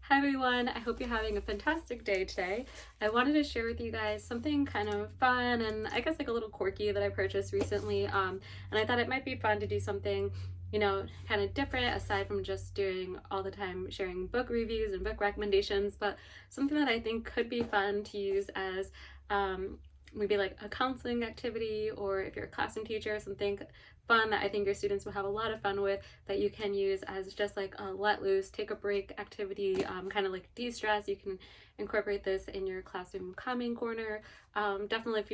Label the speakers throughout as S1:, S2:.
S1: Hi everyone, I hope you're having a fantastic day today. I wanted to share with you guys something kind of fun and I guess like a little quirky that I purchased recently. And I thought it might be fun to do something, kind of different aside from just doing all the time sharing book reviews and book recommendations, but something that I think could be fun to use as maybe like a counseling activity, or if you're a classroom teacher, something fun that I think your students will have a lot of fun with that you can use as just like a let loose, take a break activity, kind of like de-stress. You can incorporate this in your classroom calming corner. Definitely if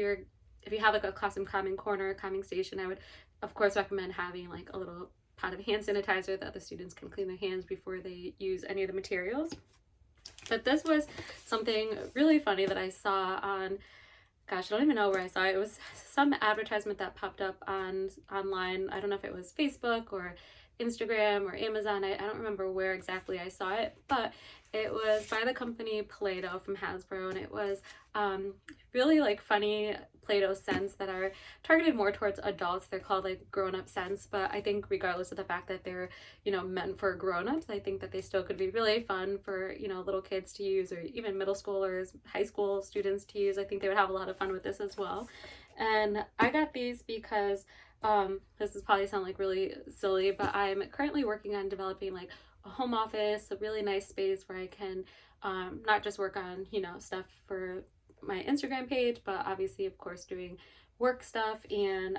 S1: you have like a classroom calming corner, calming station, I would of course recommend having like a little pot of hand sanitizer that the students can clean their hands before they use any of the materials. But this was something really funny that I saw on, gosh, I don't even know where I saw it. It was some advertisement that popped up online. I don't know if it was Facebook or Instagram or Amazon. I don't remember where exactly I saw it, but it was by the company Play-Doh from Hasbro, and it was really like funny Play-Doh scents that are targeted more towards adults. They're called like grown-up scents, but I think regardless of the fact that they're, meant for grown-ups, I think that they still could be really fun for, little kids to use, or even middle schoolers, high school students to use. I think they would have a lot of fun with this as well. And I got these because this is probably sound like really silly, but I'm currently working on developing like a home office, a really nice space where I can not just work on, stuff for my Instagram page, but obviously, of course, doing work stuff. And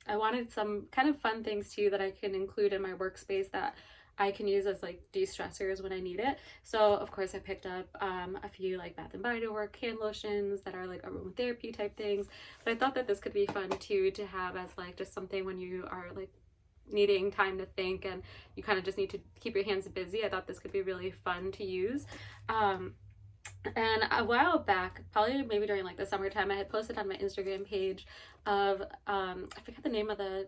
S1: I wanted some kind of fun things too that I can include in my workspace that I can use as like de-stressors when I need it. So of course I picked up a few like Bath and Body Works hand lotions that are like aromatherapy type things. But I thought that this could be fun too to have as like just something when you are like needing time to think and you kind of just need to keep your hands busy. I thought this could be really fun to use. And a while back, probably maybe during like the summertime, I had posted on my Instagram page of I forget the name of the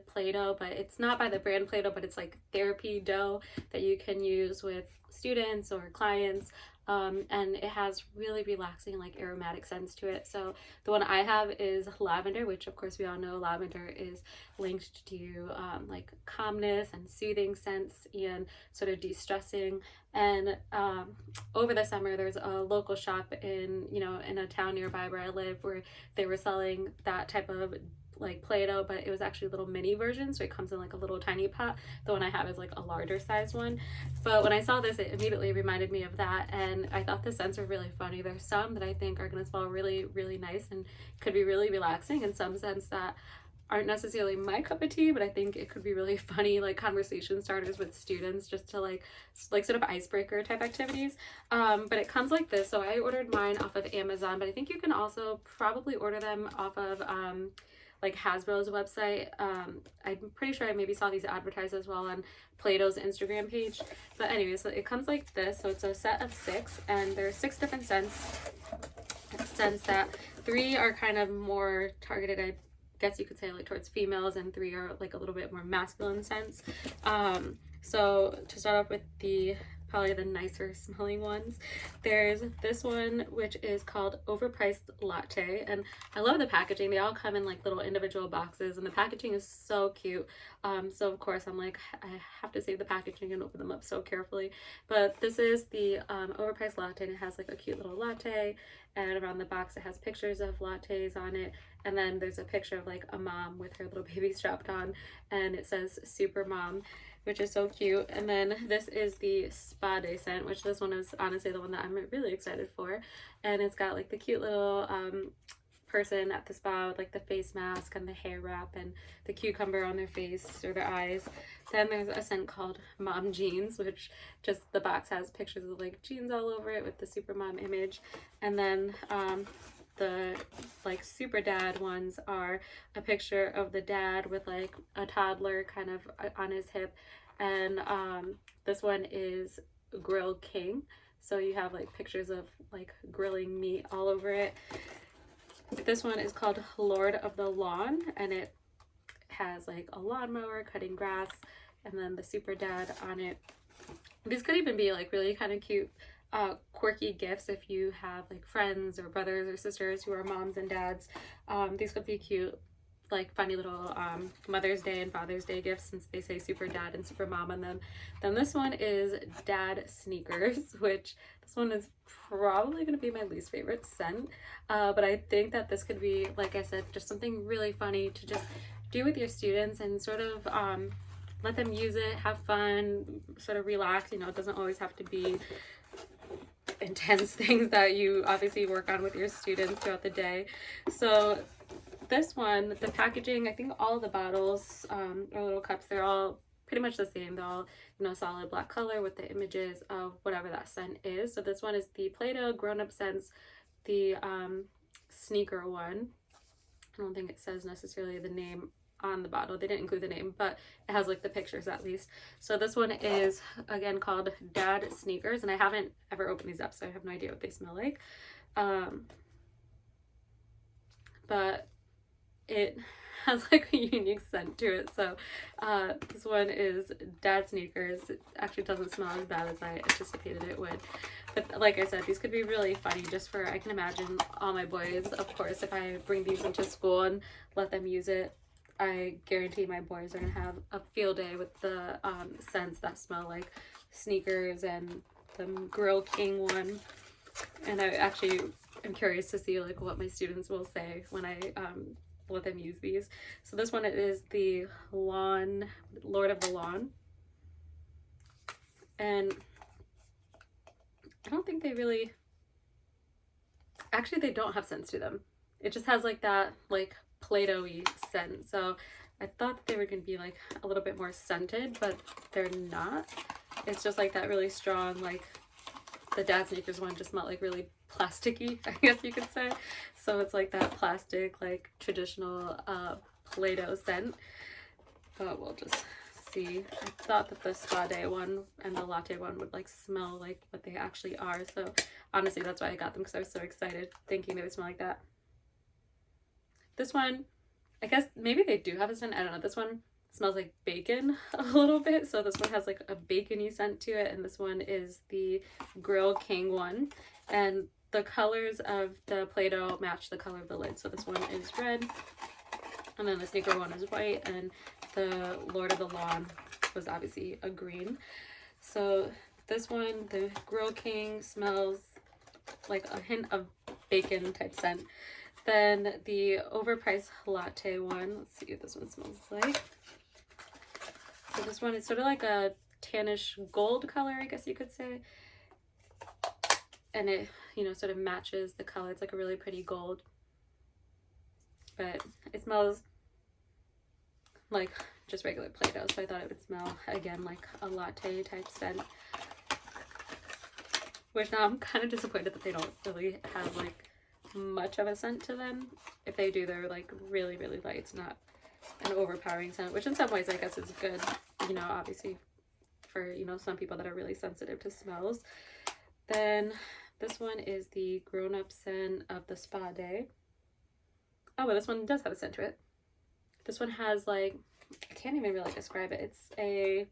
S1: Play-Doh, but it's not by the brand Play-Doh, but it's like therapy dough that you can use with students or clients. And it has really relaxing like aromatic scents to it. So the one I have is lavender, which of course we all know lavender is linked to like calmness and soothing scents and sort of de-stressing. And over the summer there's a local shop in a town nearby where I live where they were selling that type of like Play-Doh, but it was actually a little mini version, so it comes in like a little tiny pot. The one I have is like a larger size one. But when I saw this, it immediately reminded me of that, and I thought the scents were really funny. There's some that I think are going to smell really, really nice and could be really relaxing, and some scents that aren't necessarily my cup of tea, but I think it could be really funny like conversation starters with students, just to like sort of icebreaker type activities. But it comes like this. So I ordered mine off of Amazon, but I think you can also probably order them off of like Hasbro's website. I'm pretty sure I maybe saw these advertised as well on Play-Doh's Instagram page. But anyway, so it comes like this. So it's a set of 6, and there are 6 different scents that 3 are kind of more targeted, I guess you could say, like towards females, and 3 are like a little bit more masculine scents. So to start off with probably the nicer smelling ones, there's this one which is called Overpriced Latte, and I love the packaging. They all come in like little individual boxes, and the packaging is so cute. So of course I'm like, I have to save the packaging and open them up so carefully. But this is the Overpriced Latte, and it has like a cute little latte, and around the box it has pictures of lattes on it, and then there's a picture of like a mom with her little baby strapped on, and it says Super Mom, which is so cute. And then this is the Spa Day scent, which this one is honestly the one that I'm really excited for. And it's got like the cute little person at the spa with like the face mask and the hair wrap and the cucumber on their face or their eyes. Then there's a scent called Mom Jeans, which just the box has pictures of like jeans all over it with the Super Mom image. And then the like super dad ones are a picture of the dad with like a toddler kind of on his hip, and this one is Grill King, so you have like pictures of like grilling meat all over it. This one is called Lord of the Lawn, and it has like a lawnmower cutting grass and then the super dad on it. These could even be like really kind of cute quirky gifts if you have like friends or brothers or sisters who are moms and dads. These could be cute like funny little Mother's Day and Father's Day gifts, since they say super dad and super mom on them. Then this one is dad sneakers, which this one is probably going to be my least favorite scent, but I think that this could be, like I said, just something really funny to just do with your students and sort of let them use it, have fun, sort of relax. You know, it doesn't always have to be intense things that you obviously work on with your students throughout the day. So this one, the packaging, I think all the bottles or little cups, they're all pretty much the same. They're all, you know, solid black color with the images of whatever that scent is. So this one is the Play-Doh Grown Up Scents, the sneaker one. I don't think it says necessarily the name on the bottle. They didn't include the name, but it has like the pictures at least. So this one is again called Dad Sneakers, and I haven't ever opened these up, so I have no idea what they smell like. But it has like a unique scent to it. So this one is Dad Sneakers. It actually doesn't smell as bad as I anticipated it would. But like I said, these could be really funny just for, I can imagine all my boys, of course, if I bring these into school and let them use it, I guarantee my boys are going to have a field day with the scents that smell like sneakers and the Grill King one. And I actually am curious to see like what my students will say when I let them use these. So this one is the Lord of the Lawn. And I don't think they really, actually they don't have scents to them. It just has like that like Play-Doh-y scent. So I thought that they were going to be like a little bit more scented, but they're not. It's just like that really strong, like the Dad Sneakers one just smelled like really plasticky, I guess you could say. So it's like that plastic, like traditional Play-Doh scent. But we'll just see. I thought that the Spa Day one and the latte one would like smell like what they actually are. So honestly, that's why I got them, because I was so excited thinking they would smell like that. This one, I guess maybe they do have a scent. I don't know. This one smells like bacon a little bit. So this one has like a bacony scent to it. And this one is the Grill King one. And the colors of the Play-Doh match the color of the lid. So this one is red. And then the sneaker one is white. And the Lord of the Lawn was obviously a green. So this one, the Grill King, smells like a hint of bacon type scent. Then the Overpriced Latte one, let's see what this one smells like. So this one is sort of like a tannish gold color, I guess you could say. And it, you know, sort of matches the color. It's like a really pretty gold. But it smells like just regular Play-Doh, so I thought it would smell, again, like a latte type scent. Which now I'm kind of disappointed that they don't really have like much of a scent to them. If they do, they're like really, really light. It's not an overpowering scent, which in some ways I guess is good, you know, obviously for, you know, some people that are really sensitive to smells. Then this one is the grown-up scent of the Spa Day. Oh, but this one does have a scent to it. This one has like, I can't even really describe it. It's a,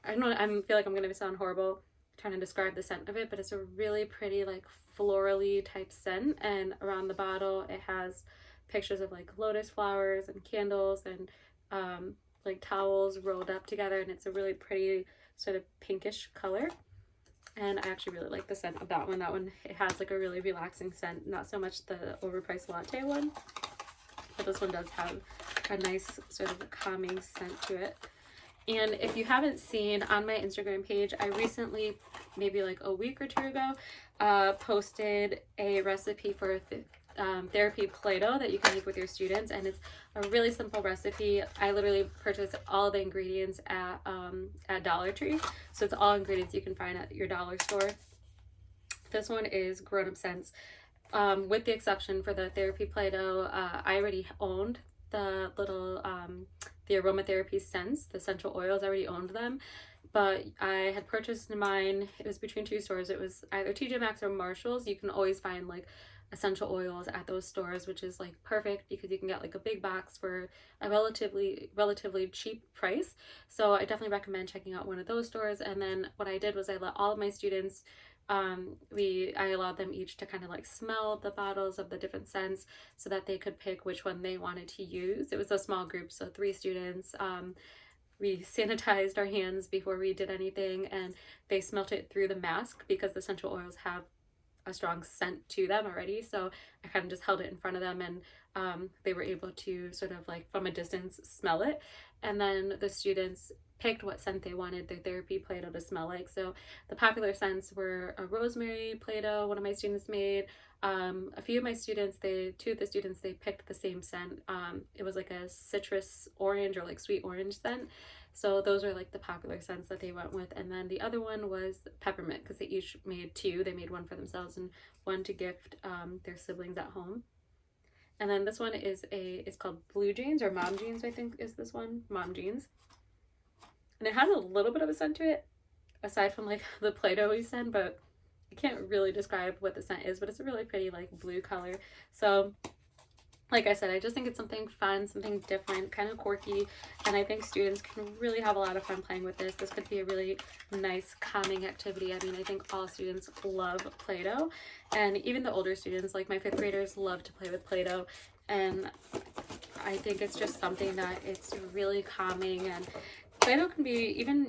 S1: I don't know, I feel like I'm gonna sound horrible trying to describe the scent of it, but it's a really pretty like florally type scent. And around the bottle it has pictures of like lotus flowers and candles and like towels rolled up together, and it's a really pretty sort of pinkish color. And I actually really like the scent of that one. That one, it has like a really relaxing scent, not so much the Overpriced Latte one, but this one does have a nice sort of calming scent to it. And if you haven't seen on my Instagram page, I recently, maybe like a week or two ago, posted a recipe for therapy Play-Doh that you can make with your students. And it's a really simple recipe. I literally purchased all the ingredients at Dollar Tree. So it's all ingredients you can find at your dollar store. This one is grown-up scents. With the exception for the therapy Play-Doh, I already owned the little the aromatherapy scents, the essential oils. I already owned them, but I had purchased mine. It was between two stores. It was either TJ Maxx or Marshall's. You can always find like essential oils at those stores, which is like perfect because you can get like a big box for a relatively cheap price. So I definitely recommend checking out one of those stores. And then what I did was I let all of my students I allowed them each to kind of like smell the bottles of the different scents so that they could pick which one they wanted to use. It was a small group, so 3 students. We sanitized our hands before we did anything, and they smelt it through the mask because the essential oils have a strong scent to them already. So I kind of just held it in front of them, and they were able to sort of like from a distance smell it. And then the students picked what scent they wanted their therapy Play-Doh to smell like. So the popular scents were a rosemary Play-Doh one of my students made. A few of my students, two of the students, they picked the same scent. It was like a citrus orange or like sweet orange scent. So those are like the popular scents that they went with. And then the other one was peppermint, because they each made 2. They made one for themselves and one to gift their siblings at home. And then this one is it's called Blue Jeans, or Mom Jeans, I think is this one, Mom Jeans. And it has a little bit of a scent to it, aside from like the Play-Doh scent, but I can't really describe what the scent is, but it's a really pretty like blue color. So like I said, I just think it's something fun, something different, kind of quirky, and I think students can really have a lot of fun playing with this. This could be a really nice calming activity. I mean, I think all students love Play-Doh, and even the older students, like my 5th graders, love to play with Play-Doh, and I think it's just something that it's really calming. And Play-Doh can be even,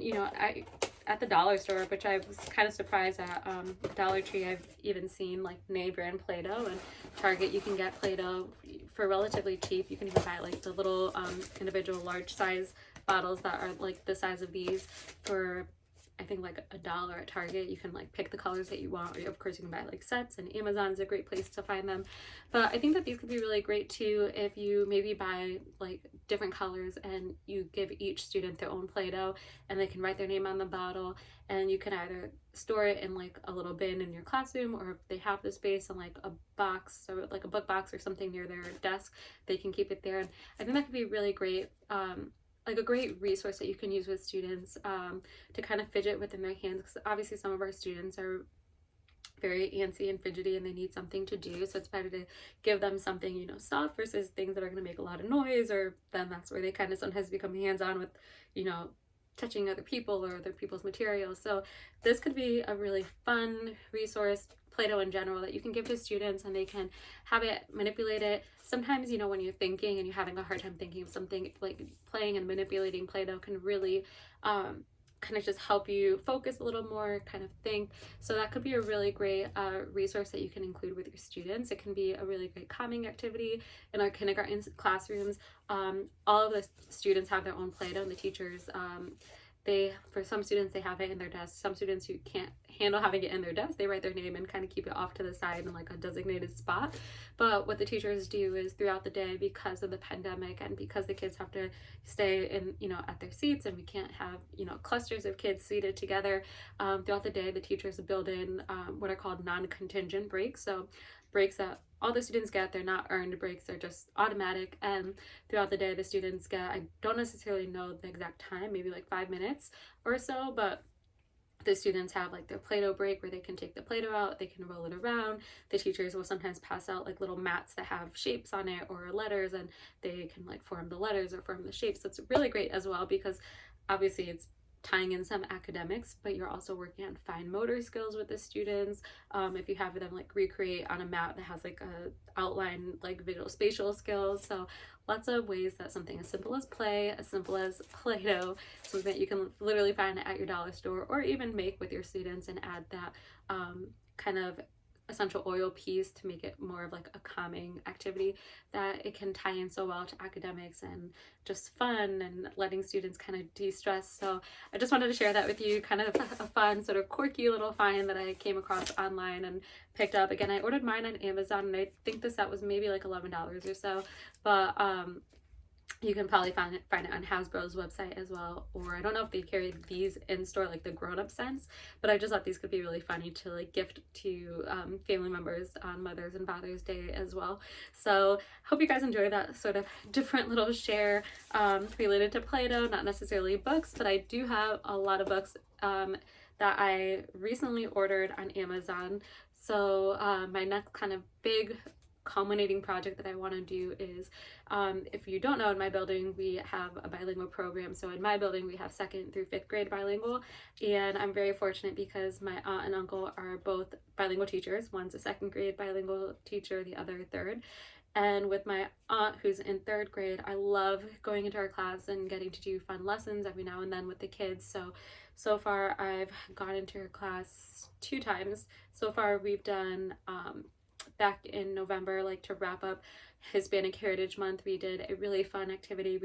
S1: at the dollar store, which I was kind of surprised at. Dollar Tree, I've even seen like name brand Play-Doh, and Target you can get Play-Doh for relatively cheap. You can even buy like the little individual large size bottles that are like the size of these for I think like $1 at Target. You can like pick the colors that you want, or of course you can buy like sets, and Amazon's a great place to find them. But I think that these could be really great too if you maybe buy like different colors and you give each student their own Play-Doh, and they can write their name on the bottle, and you can either store it in like a little bin in your classroom, or if they have the space in like a box, so like a book box or something near their desk, they can keep it there. And I think that could be really great, like a great resource that you can use with students to kind of fidget within their hands, because obviously some of our students are very antsy and fidgety and they need something to do, so it's better to give them something soft versus things that are going to make a lot of noise, or then that's where they kind of sometimes become hands-on with touching other people or other people's materials. So this could be a really fun resource, Play-Doh in general, that you can give to students, and they can have it, manipulate it. Sometimes, when you're thinking and you're having a hard time thinking of something, like playing and manipulating Play-Doh can really kind of just help you focus a little more, kind of think. So that could be a really great resource that you can include with your students. It can be a really great calming activity in our kindergarten classrooms. All of the students have their own Play-Doh, and the teachers, for some students, they have it in their desk. Some students who can't handle having it in their desk, they write their name and kind of keep it off to the side in like a designated spot. But what the teachers do is throughout the day, because of the pandemic and because the kids have to stay in, at their seats, and we can't have, clusters of kids seated together, throughout the day, the teachers build in what are called non-contingent breaks. So breaks that all the students get, they're not earned breaks, they're just automatic, and throughout the day the students get, I don't necessarily know the exact time, maybe like 5 minutes or so, but the students have like their Play-Doh break where they can take the Play-Doh out, they can roll it around. The teachers will sometimes pass out like little mats that have shapes on it or letters, and they can like form the letters or form the shapes. So it's really great as well, because obviously it's tying in some academics, but you're also working on fine motor skills with the students. If you have them like recreate on a mat that has like a outline, like visual spatial skills. So lots of ways that something as simple as play, as simple as Play-Doh, something that you can literally find at your dollar store, or even make with your students and add that kind of essential oil piece to make it more of like a calming activity, that it can tie in so well to academics and just fun and letting students kind of de-stress. So I just wanted to share that with you, kind of a fun sort of quirky little find that I came across online and picked up. Again, I ordered mine on Amazon, and I think the set was maybe like $11 or so, but you can probably find it on Hasbro's website as well, or I don't know if they carry these in store, like the grown-up scents, but I just thought these could be really funny to like gift to family members on Mother's and Father's Day as well. So hope you guys enjoy that sort of different little share related to Play-Doh, not necessarily books, but I do have a lot of books that I recently ordered on Amazon. So my next kind of big culminating project that I want to do is, if you don't know, in my building we have a bilingual program. So in my building we have 2nd through 5th grade bilingual, and I'm very fortunate because my aunt and uncle are both bilingual teachers. One's a 2nd grade bilingual teacher, the other 3rd. And with my aunt, who's in 3rd grade, I love going into her class and getting to do fun lessons every now and then with the kids. So far I've gone into her class 2 times. So far we've done, back in November, like to wrap up Hispanic Heritage Month, we did a really fun activity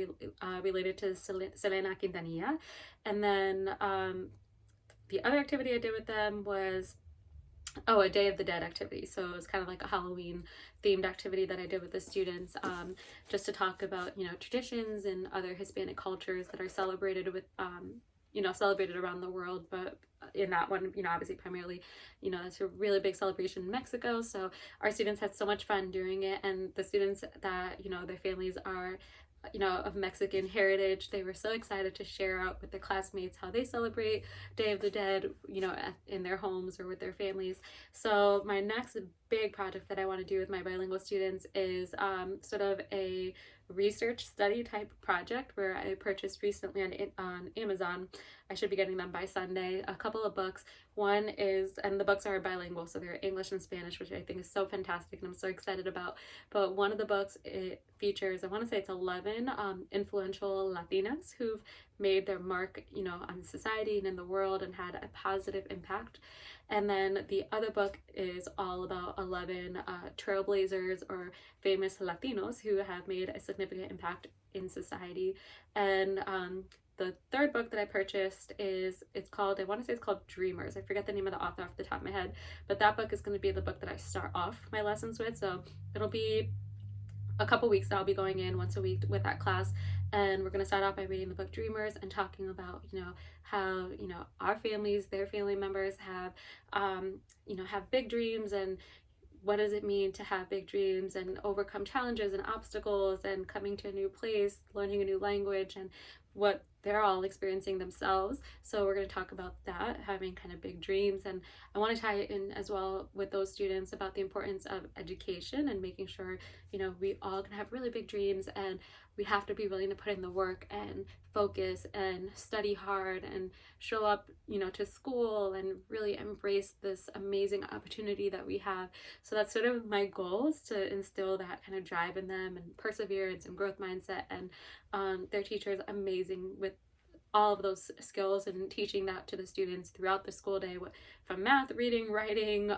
S1: related to Selena Quintanilla. And then the other activity I did with them was a Day of the Dead activity. So it was kind of like a Halloween themed activity that I did with the students, just to talk about, traditions and other Hispanic cultures that are celebrated with, celebrated around the world. But in that one, obviously primarily, that's a really big celebration in Mexico. So our students had so much fun doing it, and the students that, their families are, of Mexican heritage, they were so excited to share out with their classmates how they celebrate Day of the Dead, in their homes or with their families. So my next big project that I want to do with my bilingual students is sort of a research study type project where I purchased recently on Amazon. I should be getting them by Sunday, a couple of books. One is, and the books are bilingual, so they're English and Spanish, which I think is so fantastic and I'm so excited about. But one of the books, it features, I want to say it's 11 influential Latinas who've made their mark, on society and in the world and had a positive impact. And then the other book is all about 11 trailblazers or famous Latinos who have made a significant impact in society. And the third book that I purchased it's called Dreamers. I forget the name of the author off the top of my head, but that book is going to be the book that I start off my lessons with. So it'll be a couple weeks that I'll be going in once a week with that class, and we're going to start off by reading the book Dreamers and talking about how our families, their family members have have big dreams, and what does it mean to have big dreams and overcome challenges and obstacles and coming to a new place, learning a new language, and what they're all experiencing themselves. So we're going to talk about that, having kind of big dreams. And I want to tie it in as well with those students about the importance of education and making sure, we all can have really big dreams, and we have to be willing to put in the work and focus and study hard and show up, to school and really embrace this amazing opportunity that we have. So that's sort of my goal, is to instill that kind of drive in them and perseverance and growth mindset. And their teacher is amazing with all of those skills and teaching that to the students throughout the school day, from math, reading, writing,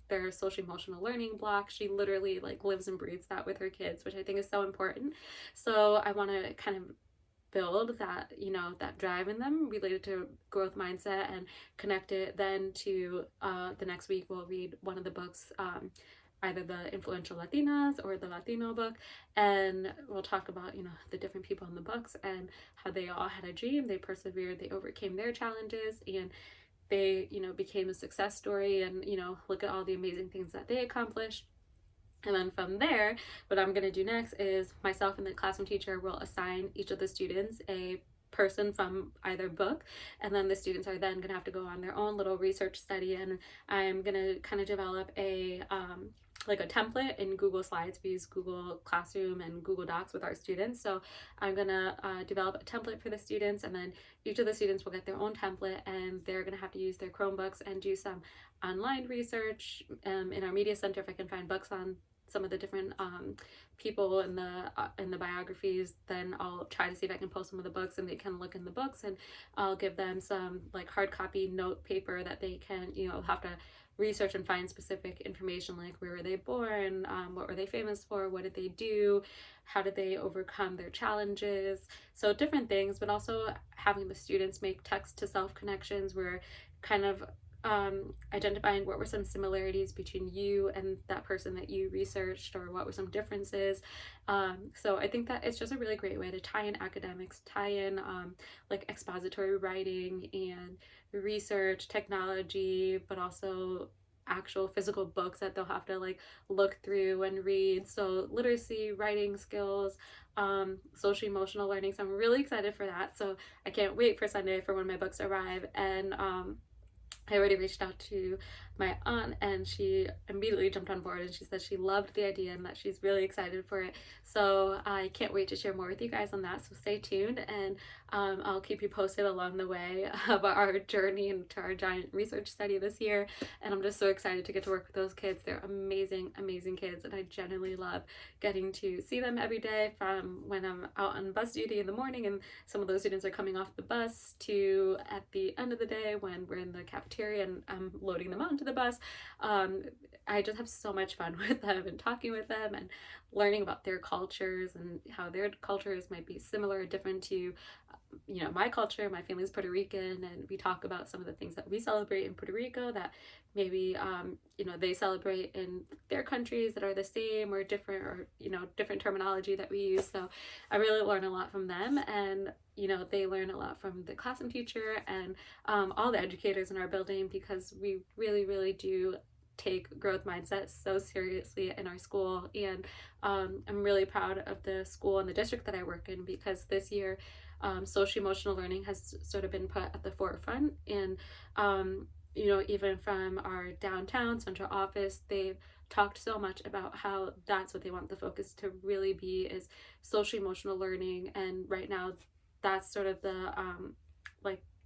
S1: their social emotional learning block. She literally lives and breathes that with her kids, which I think is so important. So I want to kind of build that, that drive in them related to growth mindset, and connect it then to the next week we'll read one of the books, either the influential Latinas or the Latino book, and we'll talk about the different people in the books and how they all had a dream, they persevered, they overcame their challenges, and they became a success story, and look at all the amazing things that they accomplished. And then from there, what I'm going to do next is myself and the classroom teacher will assign each of the students a person from either book, and then the students are then going to have to go on their own little research study. And I'm going to kind of develop a template in Google Slides. We use Google Classroom and Google Docs with our students. So I'm going to develop a template for the students, and then each of the students will get their own template, and they're going to have to use their Chromebooks and do some online research in our media center. If I can find books on some of the different people in the biographies, then I'll try to see if I can post some of the books and they can look in the books, and I'll give them some hard copy note paper that they can have to research and find specific information, like where were they born, what were they famous for, what did they do, how did they overcome their challenges. So different things, but also having the students make text to self connections. We're kind of identifying what were some similarities between you and that person that you researched, or what were some differences. So I think that it's just a really great way to tie in academics, tie in expository writing and research, technology, but also actual physical books that they'll have to look through and read. So literacy, writing skills, social emotional learning. So I'm really excited for that. So I can't wait for Sunday for when my books arrive. And I already reached out to my aunt and she immediately jumped on board and she said she loved the idea and that she's really excited for it. So I can't wait to share more with you guys on that. So stay tuned, and I'll keep you posted along the way about our journey into our giant research study this year. And I'm just so excited to get to work with those kids. They're amazing, amazing kids, and I genuinely love getting to see them every day, from when I'm out on bus duty in the morning and some of those students are coming off the bus to at the end of the day when we're in the cafeteria and I'm loading them onto the bus. I just have so much fun with them and talking with them and learning about their cultures and how their cultures might be similar or different to my culture. My family's Puerto Rican, and we talk about some of the things that we celebrate in Puerto Rico that maybe they celebrate in their countries that are the same or different, or different terminology that we use. So I really learn a lot from them, and they learn a lot from the classroom teacher and all the educators in our building, because we really do take growth mindset so seriously in our school. And I'm really proud of the school and the district that I work in, because this year social emotional learning has sort of been put at the forefront. And even from our downtown central office, they've talked so much about how that's what they want the focus to really be, is social emotional learning. And right now that's sort of the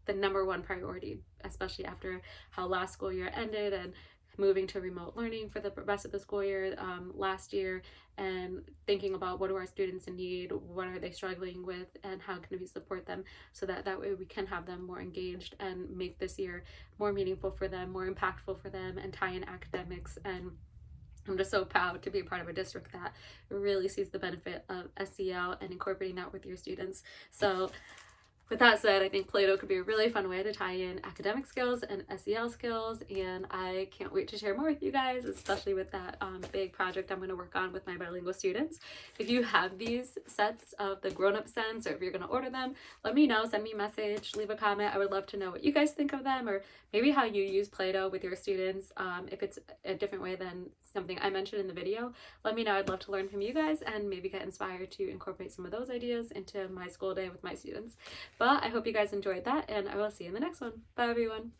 S1: the number one priority, especially after how last school year ended and moving to remote learning for the rest of the school year last year, and thinking about what do our students in need, what are they struggling with, and how can we support them, so that way we can have them more engaged and make this year more meaningful for them, more impactful for them, and tie in academics. And I'm just so proud to be a part of a district that really sees the benefit of SEL and incorporating that with your students. So with that said, I think Play-Doh could be a really fun way to tie in academic skills and SEL skills, and I can't wait to share more with you guys, especially with that big project I'm going to work on with my bilingual students. If you have these sets of the grown-up scents, or if you're going to order them, let me know. Send me a message, leave a comment. I would love to know what you guys think of them, or maybe how you use Play-Doh with your students. If it's a different way than something I mentioned in the video, let me know. I'd love to learn from you guys and maybe get inspired to incorporate some of those ideas into my school day with my students. But I hope you guys enjoyed that, and I will see you in the next one. Bye, everyone.